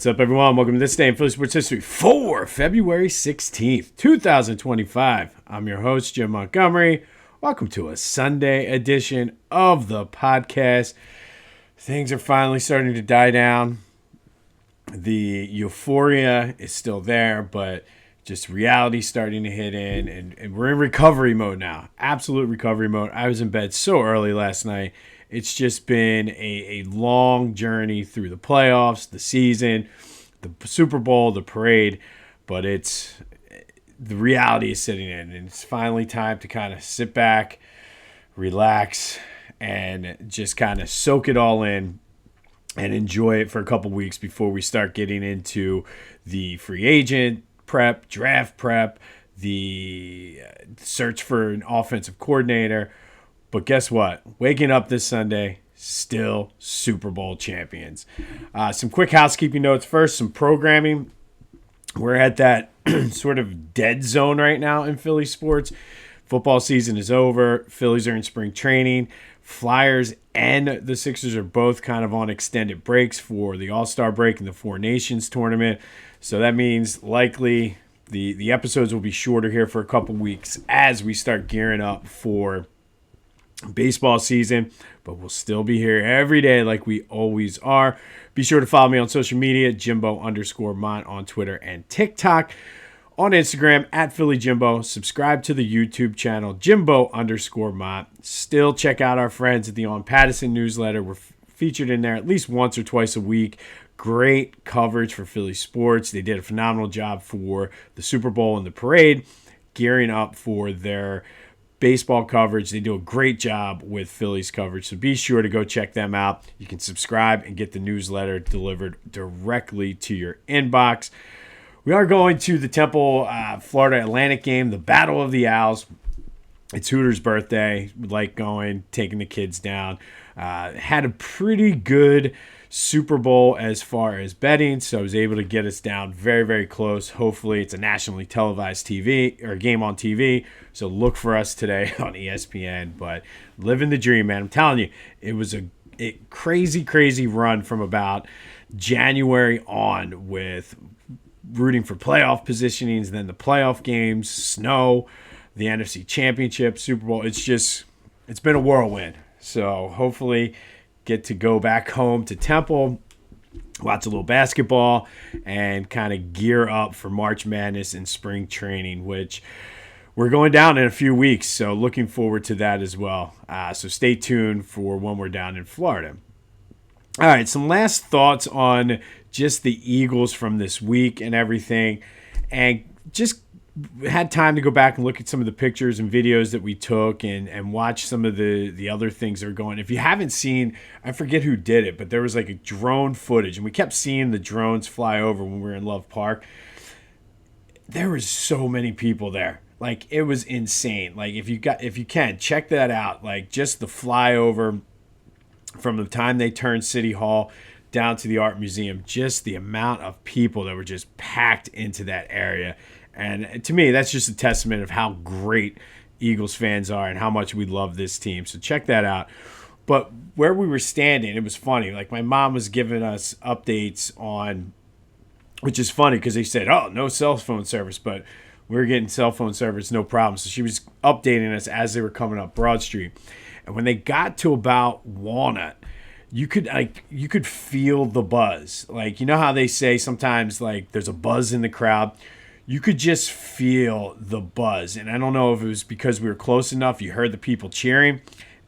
What's up, everyone? Welcome to This Day in Philly Sports History for February 16th, 2025. I'm your host, Jim Montgomery. Welcome to a Sunday edition of the podcast. Things are finally starting to die down. The euphoria is still there, but just reality starting to hit in, and we're in recovery mode now. Absolute recovery mode. I was in bed so early last night. It's just been a long journey through the playoffs, the season, the Super Bowl, the parade, but the reality is sitting in, and it's finally time to kind of sit back, relax, and just kind of soak it all in and enjoy it for a couple weeks before we start getting into the free agent prep, draft prep, the search for an offensive coordinator. But guess what? Waking up this Sunday, still Super Bowl champions. Some quick housekeeping notes first, some programming. We're at that sort of dead zone right now in Philly sports. Football season is over. Phillies are in spring training. Flyers and the Sixers are both kind of on extended breaks for the All-Star break and the Four Nations tournament. So that means likely the episodes will be shorter here for a couple weeks as we start gearing up for baseball season, but we'll still be here every day like we always are. Be sure to follow me on social media, Jimbo_Mont on Twitter and TikTok. On Instagram, at Philly Jimbo. Subscribe to the YouTube channel, Jimbo_Mont. Still check out our friends at the On Madison newsletter. We're featured in there at least once or twice a week. Great coverage for Philly sports. They did a phenomenal job for the Super Bowl and the parade, gearing up for their baseball coverage. They do a great job with Phillies coverage, so be sure to go check them out. You can subscribe and get the newsletter delivered directly to your inbox. We are going to the Temple, Florida Atlantic game, the Battle of the Owls. It's Hooter's birthday. Would like going, taking the kids down. Had a pretty good Super Bowl as far as betting, so I was able to get us down very, very close. Hopefully it's a nationally televised TV or game on TV, so look for us today on ESPN. But living the dream, man. I'm telling you, it was a crazy run from about January on with rooting for playoff positionings, then the playoff games, snow, the NFC Championship, Super Bowl. It's been a whirlwind. So hopefully get to go back home to Temple, watch a little basketball, and kind of gear up for March Madness and spring training, which we're going down in a few weeks. So looking forward to that as well. So stay tuned for when we're down in Florida. All right, some last thoughts on just the Eagles from this week and everything. And just had time to go back and look at some of the pictures and videos that we took and watch some of the other things that are going. If you haven't seen, I forget who did it, but there was like a drone footage, and we kept seeing the drones fly over when we were in Love Park. There was so many people there. Like, it was insane. Like, if you can, check that out. Like, just the flyover from the time they turned City Hall down to the Art Museum, just the amount of people that were just packed into that area. And to me, that's just a testament of how great Eagles fans are and how much we love this team. So check that out. But where we were standing, it was funny. Like, my mom was giving us updates on, which is funny because they said, oh, no cell phone service, but we were getting cell phone service, no problem. So she was updating us as they were coming up Broad Street. And when they got to about Walnut, you could feel the buzz. Like, you know how they say sometimes, like, there's a buzz in the crowd? You could just feel the buzz. And I don't know if it was because we were close enough. You heard the people cheering,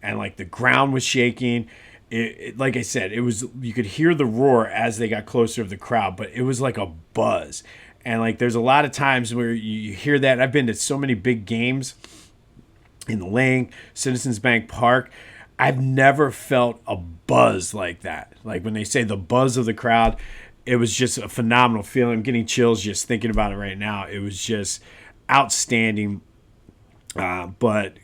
and like the ground was shaking. Like I said, you could hear the roar as they got closer to the crowd, but it was like a buzz. And like, there's a lot of times where you hear that. I've been to so many big games in the Lane, Citizens Bank Park. I've never felt a buzz like that. Like, when they say the buzz of the crowd, it was just a phenomenal feeling. I'm getting chills just thinking about it right now. It was just outstanding. But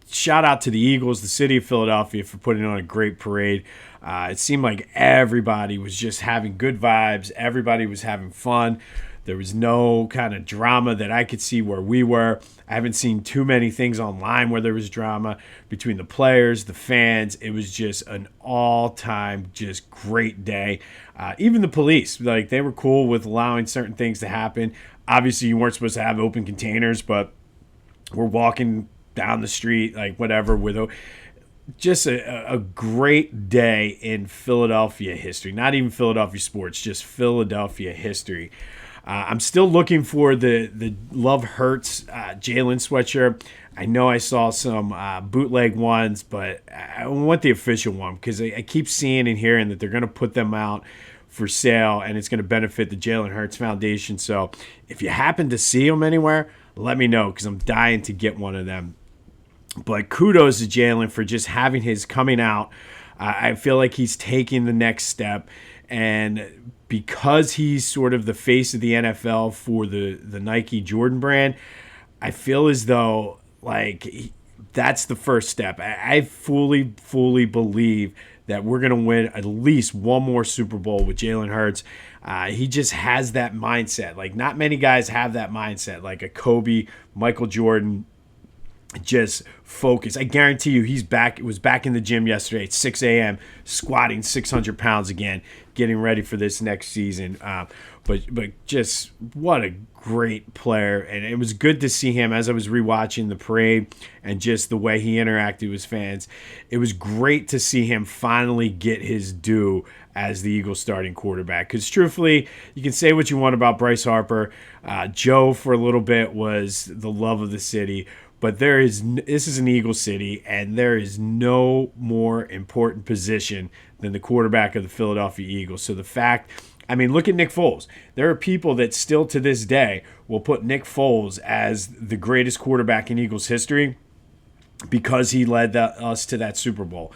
shout out to the Eagles, the city of Philadelphia, for putting on a great parade. It seemed like everybody was just having good vibes. Everybody was having fun. There was no kind of drama that I could see where we were. I haven't seen too many things online where there was drama between the players, the fans. It was just an all-time just great day. Even the police, like, they were cool with allowing certain things to happen. Obviously, you weren't supposed to have open containers, but we're walking down the street, like, whatever, with just a great day in Philadelphia history. Not even Philadelphia sports, just Philadelphia history. I'm still looking for the Love Hurts Jalen sweatshirt. I know I saw some bootleg ones, but I want the official one because I keep seeing and hearing that they're going to put them out for sale, and it's going to benefit the Jalen Hurts Foundation. So if you happen to see them anywhere, let me know because I'm dying to get one of them. But kudos to Jalen for just having his coming out. I feel like he's taking the next step. And because he's sort of the face of the NFL for the Nike Jordan brand, I feel as though, like, that's the first step. I fully believe that we're going to win at least one more Super Bowl with Jalen Hurts. He just has that mindset. Like, not many guys have that mindset, like a Kobe, Michael Jordan. Just focus. I guarantee you he's back. It was back in the gym yesterday at 6 a.m. squatting 600 pounds again, getting ready for this next season. But just what a great player. And it was good to see him as I was rewatching the parade and just the way he interacted with his fans. It was great to see him finally get his due as the Eagles starting quarterback. Because truthfully, you can say what you want about Bryce Harper. Joe for a little bit was the love of the city. But this is an Eagle city, and there is no more important position than the quarterback of the Philadelphia Eagles. So the fact, I mean, look at Nick Foles. There are people that still to this day will put Nick Foles as the greatest quarterback in Eagles history because he led us to that Super Bowl.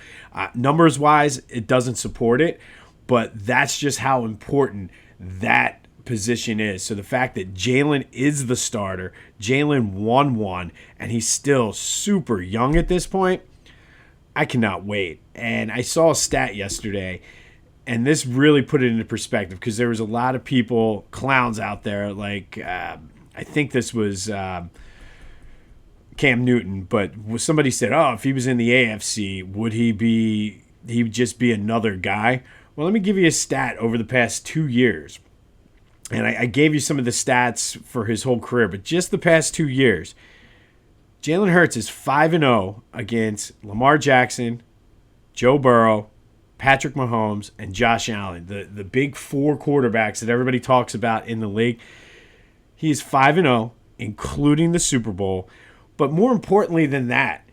Numbers-wise, it doesn't support it, but that's just how important that position is. So the fact that Jalen is the starter, Jalen won one, and he's still super young at this point, I cannot wait. And I saw a stat yesterday, and this really put it into perspective because there was a lot of people, clowns out there, like I think this was Cam Newton, but somebody said, oh, if he was in the AFC, would he would just be another guy? Well, let me give you a stat over the past 2 years. And I gave you some of the stats for his whole career, but just the past 2 years, Jalen Hurts is 5-0 against Lamar Jackson, Joe Burrow, Patrick Mahomes, and Josh Allen, the big four quarterbacks that everybody talks about in the league. He is 5-0, including the Super Bowl. But more importantly than that,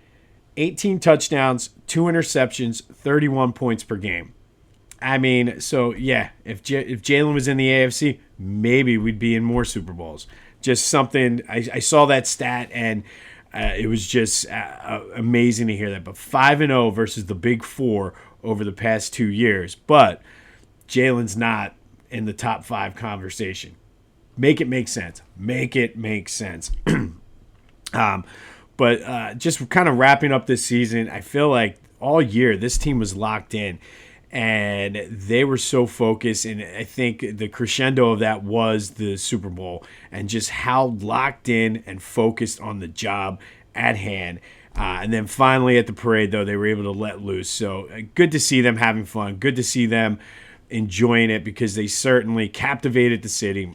18 touchdowns, 2 interceptions, 31 points per game. I mean, so yeah, if Jalen was in the AFC, maybe we'd be in more Super Bowls. Just something, I saw that stat, and it was just amazing to hear that. But 5-0 versus the Big Four over the past 2 years. But Jalen's not in the top 5 conversation. Make it make sense. Make it make sense. But just kind of wrapping up this season, I feel like all year this team was locked in. And they were so focused, and I think the crescendo of that was the Super Bowl and just how locked in and focused on the job at hand. And then finally at the parade, though, they were able to let loose. So good to see them having fun. Good to see them enjoying it because they certainly captivated the city.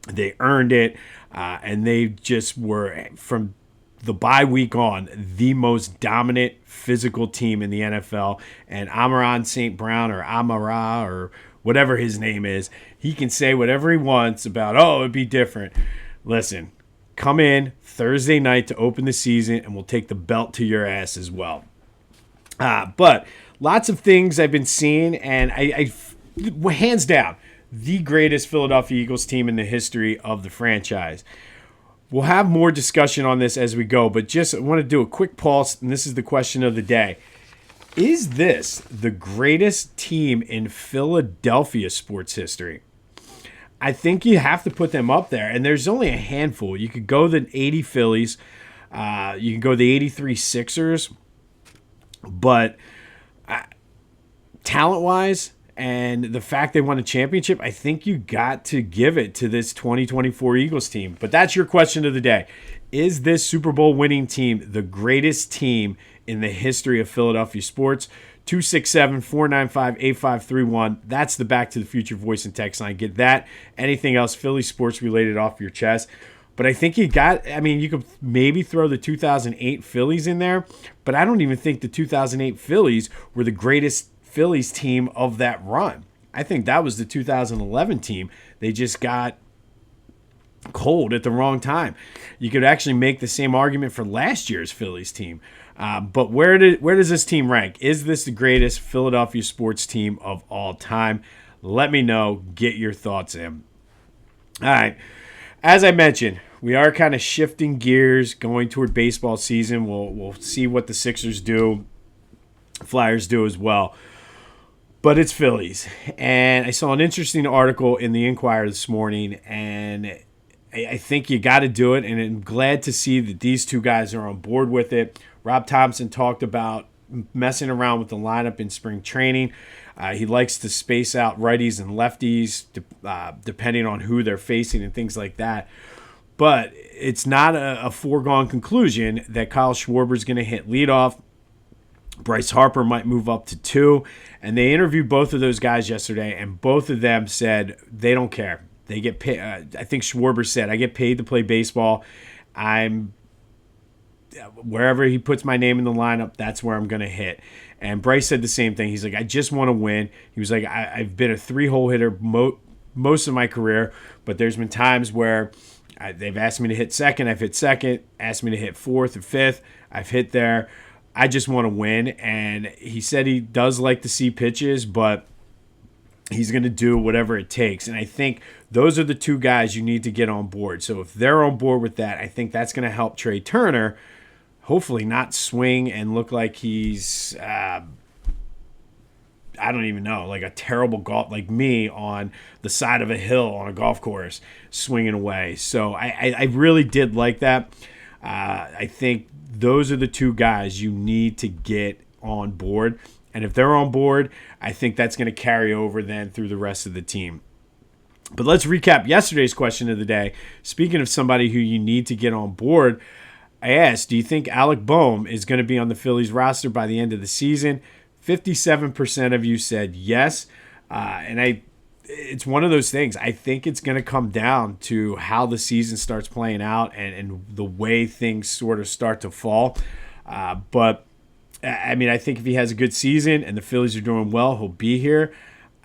They earned it, and they just were, from the bye week on, the most dominant physical team in the NFL. And Amon-Ra St. Brown, or Amara, or whatever his name is, he can say whatever he wants about, oh, it'd be different. Listen, come in Thursday night to open the season, and we'll take the belt to your ass as well. But lots of things I've been seeing, and I hands down, the greatest Philadelphia Eagles team in the history of the franchise. We'll have more discussion on this as we go, but just I want to do a quick pulse, and this is the question of the day. Is this the greatest team in Philadelphia sports history? I think you have to put them up there, and there's only a handful. You could go the 80 Phillies. You can go the 83 Sixers. But talent-wise, And the fact they won a championship, I think you got to give it to this 2024 Eagles team. But that's your question of the day. Is this Super Bowl winning team the greatest team in the history of Philadelphia sports? 267-495-8531. That's the Back to the Future voice and text line. Get that. Anything else Philly sports related off your chest. But I think you could maybe throw the 2008 Phillies in there, but I don't even think the 2008 Phillies were the greatest Phillies team of that run. I think that was the 2011 team. They just got cold at the wrong time. You could actually make the same argument for last year's Phillies team. But where does this team rank? Is this the greatest Philadelphia sports team of all time? Let me know. Get your thoughts in. All right. As I mentioned, we are kind of shifting gears going toward baseball season. We'll see what the Sixers do, Flyers do as well. But it's Phillies. And I saw an interesting article in the Inquirer this morning, and I think you got to do it. And I'm glad to see that these two guys are on board with it. Rob Thomson talked about messing around with the lineup in spring training. He likes to space out righties and lefties depending on who they're facing and things like that. But it's not a foregone conclusion that Kyle Schwarber is going to hit leadoff. Bryce Harper might move up to 2. And they interviewed both of those guys yesterday, and both of them said they don't care. They get paid. I think Schwarber said, I get paid to play baseball. Wherever he puts my name in the lineup, that's where I'm going to hit. And Bryce said the same thing. He's like, I just want to win. He was like, I've been a 3-hole hitter most of my career, but there's been times where they've asked me to hit second. I've hit second. Asked me to hit fourth or fifth. I've hit there. I just want to win. And he said he does like to see pitches, but he's going to do whatever it takes. And I think those are the two guys you need to get on board. So if they're on board with that, I think that's going to help Trey Turner hopefully not swing and look like he's, I don't even know, like a terrible golf, like me on the side of a hill on a golf course swinging away. So I really did like that. I think those are the two guys you need to get on board. And if they're on board, I think that's going to carry over then through the rest of the team. But let's recap yesterday's question of the day. Speaking of somebody who you need to get on board, I asked, do you think Alec Boehm is going to be on the Phillies roster by the end of the season? 57% of you said yes. It's one of those things. I think it's going to come down to how the season starts playing out and the way things sort of start to fall. But I think if he has a good season and the Phillies are doing well, he'll be here.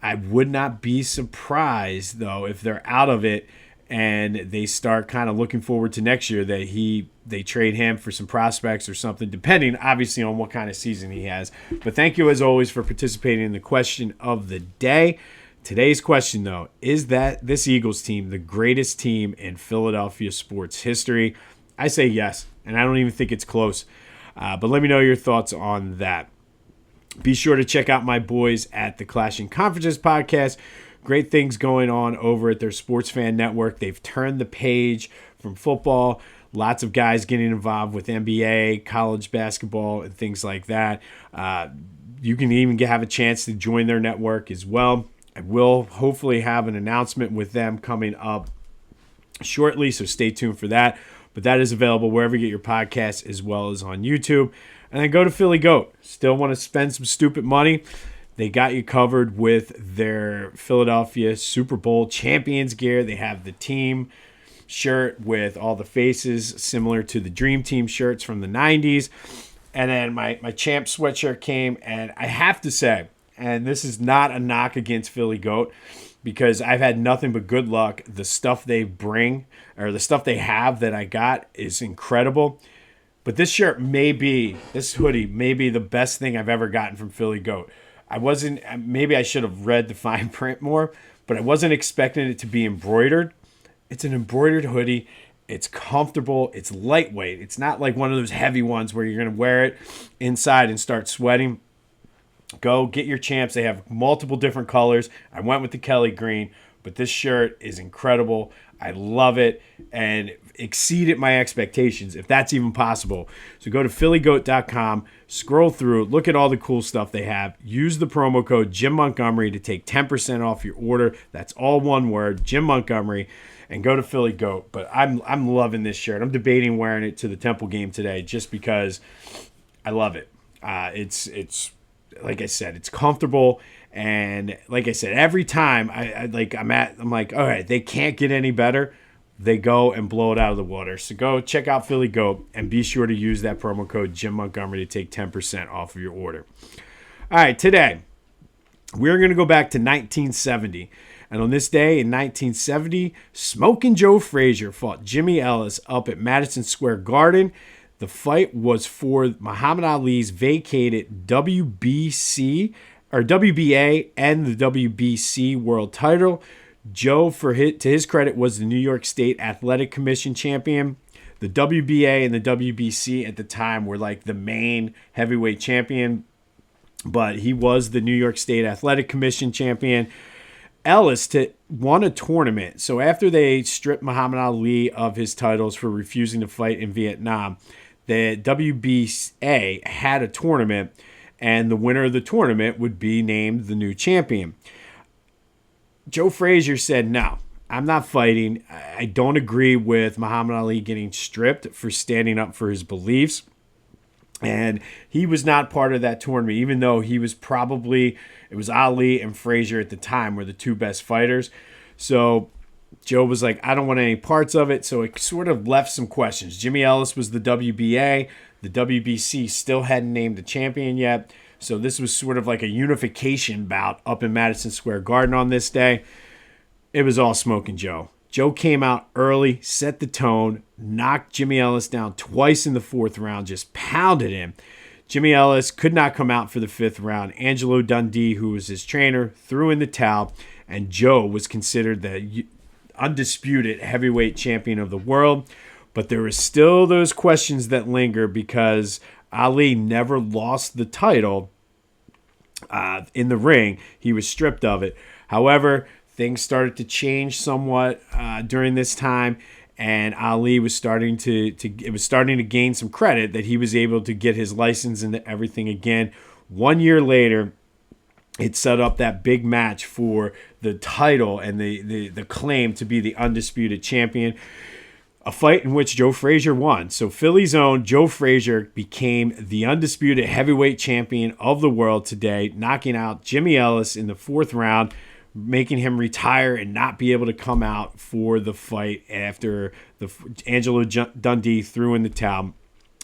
I would not be surprised, though, if they're out of it and they start kind of looking forward to next year that they trade him for some prospects or something, depending, obviously, on what kind of season he has. But thank you, as always, for participating in the question of the day. Today's question, though, is that this Eagles team the greatest team in Philadelphia sports history? I say yes, and I don't even think it's close. But let me know your thoughts on that. Be sure to check out my boys at the Clashing Conferences podcast. Great things going on over at their Sports Fan Network. They've turned the page from football. Lots of guys getting involved with NBA, college basketball, and things like that. You can even have a chance to join their network as well. I will hopefully have an announcement with them coming up shortly, so stay tuned for that. But that is available wherever you get your podcasts as well as on YouTube. And then go to Philly Goat. Still want to spend some stupid money? They got you covered with their Philadelphia Super Bowl champions gear. They have the team shirt with all the faces similar to the Dream Team shirts from the 90s. And then my champ sweatshirt came, and I have to say, and this is not a knock against Philly Goat, because I've had nothing but good luck. The stuff they bring, or the stuff they have that I got, is incredible. But this hoodie may be the best thing I've ever gotten from Philly Goat. Maybe I should have read the fine print more, but I wasn't expecting it to be embroidered. It's an embroidered hoodie. It's comfortable. It's lightweight. It's not like one of those heavy ones where you're going to wear it inside and start sweating. Go get your champs. They have multiple different colors. I went with the Kelly green. but this shirt is incredible. I love it and exceeded my expectations, if that's even possible. So go to phillygoat.com, scroll through, look at all the cool stuff they have. Use the promo code Jim Montgomery to take 10% off your order. That's all one word, Jim Montgomery, and go to Philly Goat. But I'm loving this shirt. I'm debating wearing it to the Temple game today just because I love it. It's like I said, it's comfortable. And like I said, every time I'm like, all right, they can't get any better. They go and blow it out of the water. So go check out Philly Goat and be sure to use that promo code Jim Montgomery to take 10% off of your order. All right, today we're going to go back to 1970. And on this day in 1970, Smokin' Joe Frazier fought Jimmy Ellis up at Madison Square Garden. The fight was for Muhammad Ali's vacated WBA and the WBC world title. Joe, to his credit, was the New York State Athletic Commission champion. The WBA and the WBC at the time were like the main heavyweight champion, but he was the New York State Athletic Commission champion. Ellis won a tournament. So after they stripped Muhammad Ali of his titles for refusing to fight in Vietnam, the WBA had a tournament, and the winner of the tournament would be named the new champion. Joe Frazier said, no, I'm not fighting. I don't agree with Muhammad Ali getting stripped for standing up for his beliefs. And he was not part of that tournament, even though he was it was Ali and Frazier at the time were the two best fighters. So Joe was like, I don't want any parts of it. So it sort of left some questions. Jimmy Ellis was the WBA. The WBC still hadn't named the champion yet. So this was sort of like a unification bout up in Madison Square Garden on this day. It was all Smokin' Joe. Joe came out early, set the tone, knocked Jimmy Ellis down twice in the fourth round, just pounded him. Jimmy Ellis could not come out for the fifth round. Angelo Dundee, who was his trainer, threw in the towel, and Joe was considered the undisputed heavyweight champion of the world. But there were still those questions that linger because Ali never lost the title in the ring. He was stripped of it. However, things started to change somewhat during this time, and Ali was starting to gain some credit that he was able to get his license and everything again. 1 year later, it set up that big match for the title and the claim to be the undisputed champion. A fight in which Joe Frazier won. So Philly's own Joe Frazier became the undisputed heavyweight champion of the world today, knocking out Jimmy Ellis in the fourth round, making him retire and not be able to come out for the fight after Angelo Dundee threw in the towel.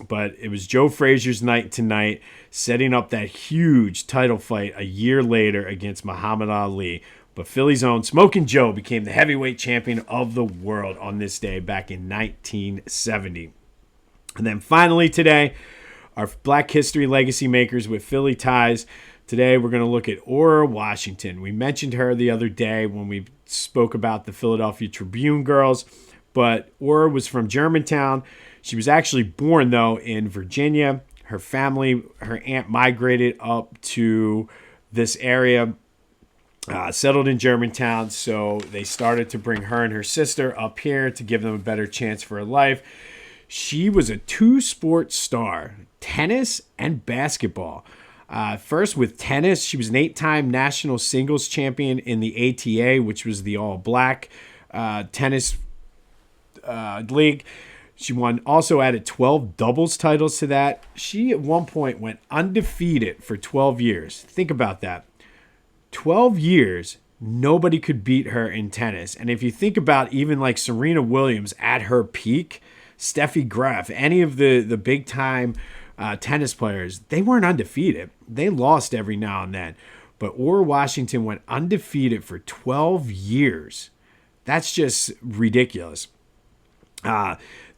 But it was Joe Frazier's night tonight, setting up that huge title fight a year later against Muhammad Ali. But Philly's own Smokin' Joe became the heavyweight champion of the world on this day back in 1970. And then finally today, our Black History Legacy makers with Philly ties. Today we're going to look at Ora Washington. We mentioned her the other day when we spoke about the Philadelphia Tribune girls, but Ora was from Germantown. She was actually born, though, in Virginia. Her family, her aunt migrated up to this area, settled in Germantown, so they started to bring her and her sister up here to give them a better chance for her life. She was a two-sport star, tennis and basketball. First with tennis, she was an 8-time national singles champion in the ATA, which was the all-black tennis league. She also added 12 doubles titles to that. She at one point went undefeated for 12 years. Think about that. 12 years, nobody could beat her in tennis. And if you think about even like Serena Williams at her peak, Steffi Graf, any of the big-time tennis players, they weren't undefeated. They lost every now and then. But Ora Washington went undefeated for 12 years. That's just ridiculous.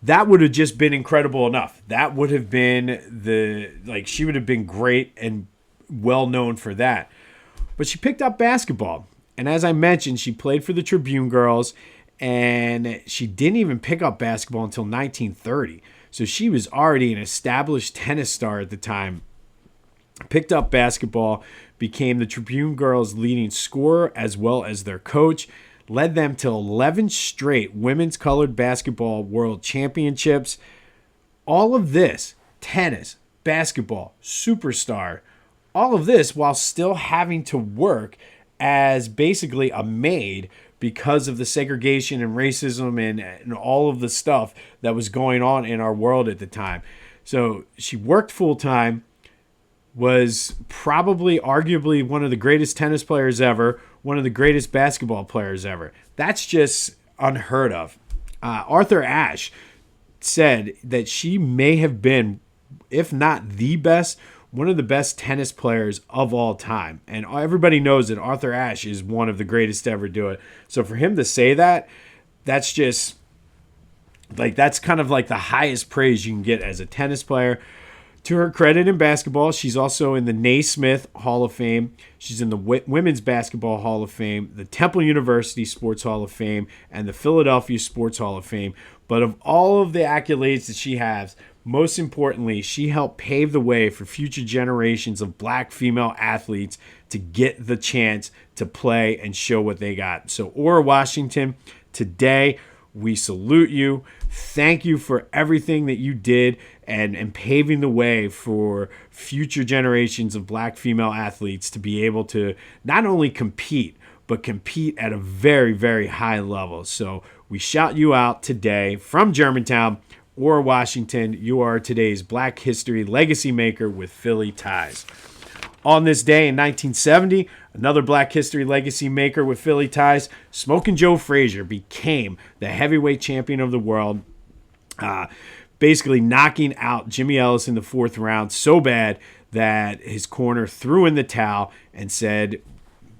That would have just been incredible enough. That would have been she would have been great and well known for that. But she picked up basketball. And as I mentioned, she played for the Tribune girls, and she didn't even pick up basketball until 1930. So she was already an established tennis star at the time. Picked up basketball, became the Tribune girls' leading scorer as well as their coach. led them to 11 straight women's colored basketball world championships. All of this, tennis, basketball, superstar, all of this while still having to work as basically a maid because of the segregation and racism and all of the stuff that was going on in our world at the time. So she worked full time, was probably arguably one of the greatest tennis players ever, one of the greatest basketball players ever. That's just unheard of. Arthur Ashe said that she may have been, if not the best, one of the best tennis players of all time. And everybody knows that Arthur Ashe is one of the greatest to ever do it. So for him to say that, that's just like, that's kind of like the highest praise you can get as a tennis player. To her credit in basketball, she's also in the Naismith Hall of Fame. She's in the Women's Basketball Hall of Fame, the Temple University Sports Hall of Fame, and the Philadelphia Sports Hall of Fame. But of all of the accolades that she has, most importantly, she helped pave the way for future generations of black female athletes to get the chance to play and show what they got. So Ora Washington, today we salute you. Thank you for everything that you did and paving the way for future generations of black female athletes to be able to not only compete, but compete at a very, very high level. So we shout you out today from Germantown. Ora Washington, you are today's Black History legacy maker with Philly ties. On this day in 1970, another Black History legacy maker with Philly ties, Smokin' Joe Frazier, became the heavyweight champion of the world, basically knocking out Jimmy Ellis in the fourth round so bad that his corner threw in the towel and said,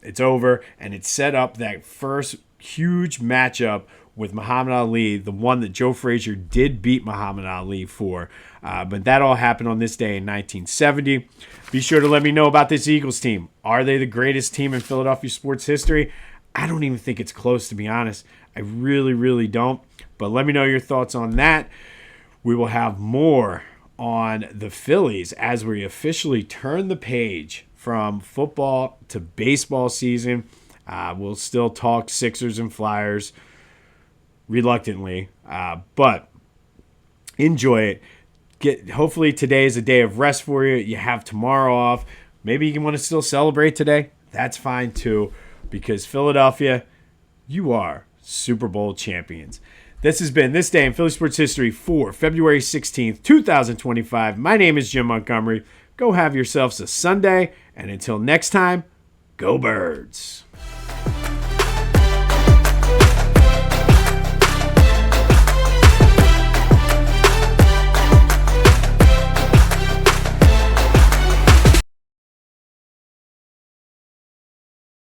it's over, and it set up that first huge matchup with Muhammad Ali, the one that Joe Frazier did beat Muhammad Ali for. But that all happened on this day in 1970. Be sure to let me know about this Eagles team. Are they the greatest team in Philadelphia sports history? I don't even think it's close, to be honest. I really, really don't. But let me know your thoughts on that. We will have more on the Phillies as we officially turn the page from football to baseball season. We'll still talk Sixers and Flyers reluctantly, but enjoy it. Hopefully today is a day of rest for you. You have tomorrow off. Maybe you want to still celebrate today. That's fine too, because Philadelphia, you are Super Bowl champions. This has been This Day in Philly Sports History for February 16th, 2025. My name is Jim Montgomery. Go have yourselves a Sunday, and until next time, go Birds.